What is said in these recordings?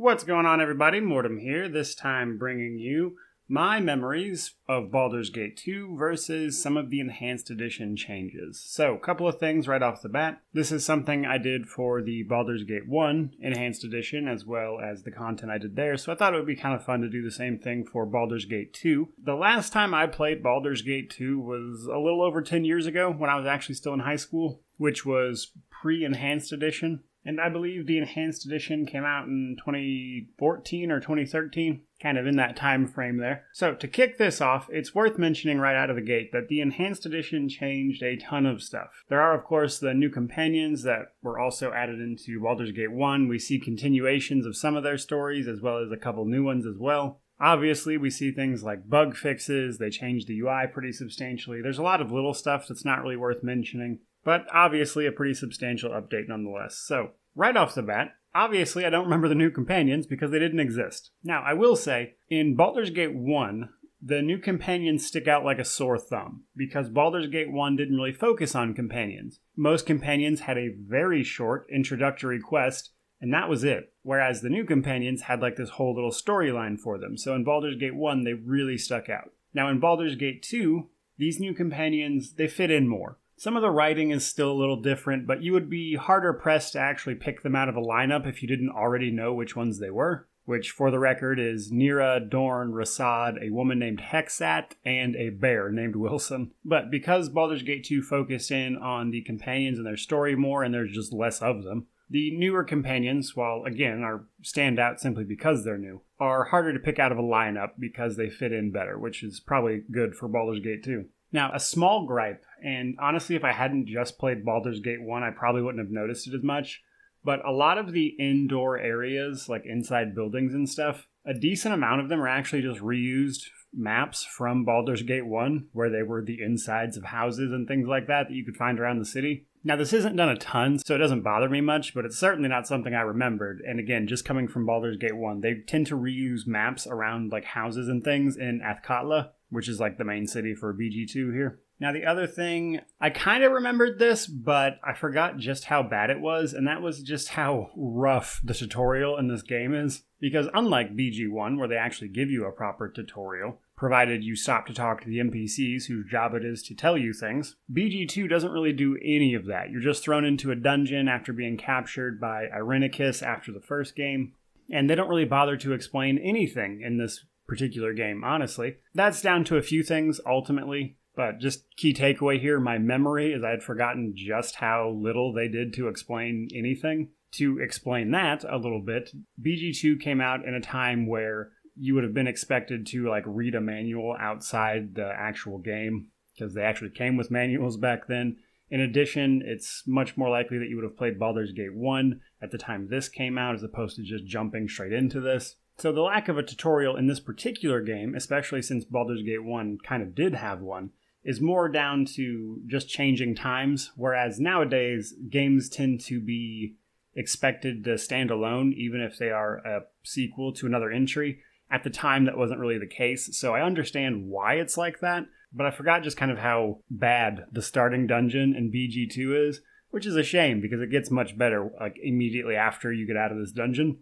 What's going on, everybody? Mortem here, this time bringing you my memories of Baldur's Gate 2 versus some of the Enhanced Edition changes. So, a couple of things right off the bat. This is something I did for the Baldur's Gate 1 Enhanced Edition, as well as the content I did there, so I thought it would be kind of fun to do the same thing for Baldur's Gate 2. The last time I played Baldur's Gate 2 was a little over 10 years ago, when I was actually still in high school, which was pre-Enhanced Edition. And I believe the Enhanced Edition came out in 2014 or 2013, kind of in that time frame there. So to kick this off, it's worth mentioning right out of the gate that the Enhanced Edition changed a ton of stuff. There are, of course, the new companions that were also added into Baldur's Gate 1. We see continuations of some of their stories, as well as a couple new ones as well. Obviously, we see things like bug fixes. They changed the UI pretty substantially. There's a lot of little stuff that's not really worth mentioning, but obviously a pretty substantial update nonetheless. So, right off the bat, obviously I don't remember the new companions because they didn't exist. Now, I will say, in Baldur's Gate 1, the new companions stick out like a sore thumb, because Baldur's Gate 1 didn't really focus on companions. Most companions had a very short introductory quest, and that was it. Whereas the new companions had like this whole little storyline for them. So in Baldur's Gate 1, they really stuck out. Now in Baldur's Gate 2, these new companions, they fit in more. Some of the writing is still a little different, but you would be harder pressed to actually pick them out of a lineup if you didn't already know which ones they were. Which, for the record, is Nira, Dorn, Rasad, a woman named Hexat, and a bear named Wilson. But because Baldur's Gate 2 focused in on the companions and their story more, and there's just less of them, the newer companions, while again are stand out simply because they're new, are harder to pick out of a lineup because they fit in better, which is probably good for Baldur's Gate 2. Now, a small gripe, and honestly if I hadn't just played Baldur's Gate 1, I probably wouldn't have noticed it as much, but a lot of the indoor areas, like inside buildings and stuff, a decent amount of them are actually just reused maps from Baldur's Gate 1, where they were the insides of houses and things like that you could find around the city. Now, this isn't done a ton, so it doesn't bother me much, but it's certainly not something I remembered. And again, just coming from Baldur's Gate 1, they tend to reuse maps around like houses and things in Athkatla, which is like the main city for BG2 here. Now, the other thing, I kind of remembered this, but I forgot just how bad it was, and that was just how rough the tutorial in this game is. Because unlike BG1, where they actually give you a proper tutorial, provided you stop to talk to the NPCs whose job it is to tell you things, BG2 doesn't really do any of that. You're just thrown into a dungeon after being captured by Irenicus after the first game, and they don't really bother to explain anything in this particular game, honestly. That's down to a few things, ultimately. But just key takeaway here, my memory is I had forgotten just how little they did to explain anything. To explain that a little bit, BG2 came out in a time where you would have been expected to like read a manual outside the actual game, because they actually came with manuals back then. In addition, it's much more likely that you would have played Baldur's Gate 1 at the time this came out, as opposed to just jumping straight into this. So the lack of a tutorial in this particular game, especially since Baldur's Gate 1 kind of did have one, is more down to just changing times, whereas nowadays games tend to be expected to stand alone, even if they are a sequel to another entry. At the time, that wasn't really the case, so I understand why it's like that, but I forgot just kind of how bad the starting dungeon in BG2 is, which is a shame, because it gets much better like immediately after you get out of this dungeon,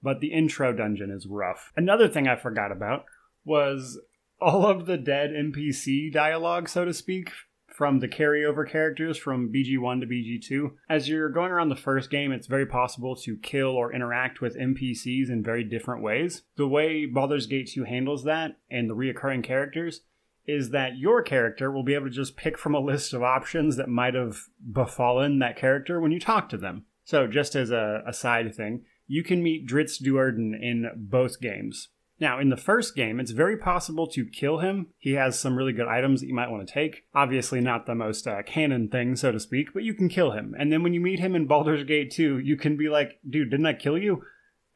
but the intro dungeon is rough. Another thing I forgot about was all of the dead NPC dialogue, so to speak, from the carryover characters from BG1 to BG2. As you're going around the first game, it's very possible to kill or interact with NPCs in very different ways. The way Baldur's Gate 2 handles that, and the reoccurring characters, is that your character will be able to just pick from a list of options that might have befallen that character when you talk to them. So just as a side thing, you can meet Dritz Duerden in both games. Now, in the first game, it's very possible to kill him. He has some really good items that you might want to take. Obviously not the most canon thing, so to speak, but you can kill him. And then when you meet him in Baldur's Gate 2, you can be like, dude, didn't I kill you?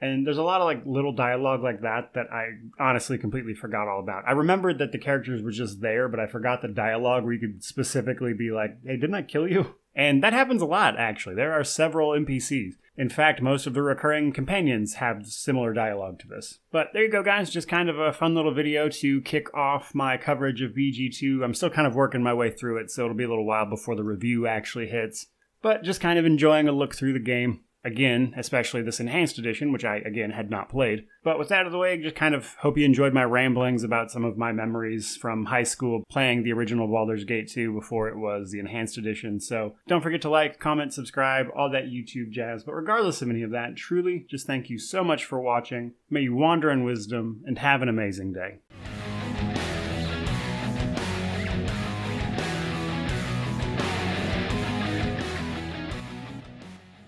And there's a lot of like little dialogue like that I honestly completely forgot all about. I remembered that the characters were just there, but I forgot the dialogue where you could specifically be like, hey, didn't I kill you? And that happens a lot, actually. There are several NPCs. In fact, most of the recurring companions have similar dialogue to this. But there you go, guys. Just kind of a fun little video to kick off my coverage of BG2. I'm still kind of working my way through it, so it'll be a little while before the review actually hits. But just kind of enjoying a look through the game. again, especially this Enhanced Edition, which I, again, had not played. But with that out of the way, just kind of hope you enjoyed my ramblings about some of my memories from high school playing the original Baldur's Gate 2 before it was the Enhanced Edition. So don't forget to like, comment, subscribe, all that YouTube jazz. But regardless of any of that, truly, just thank you so much for watching. May you wander in wisdom and have an amazing day.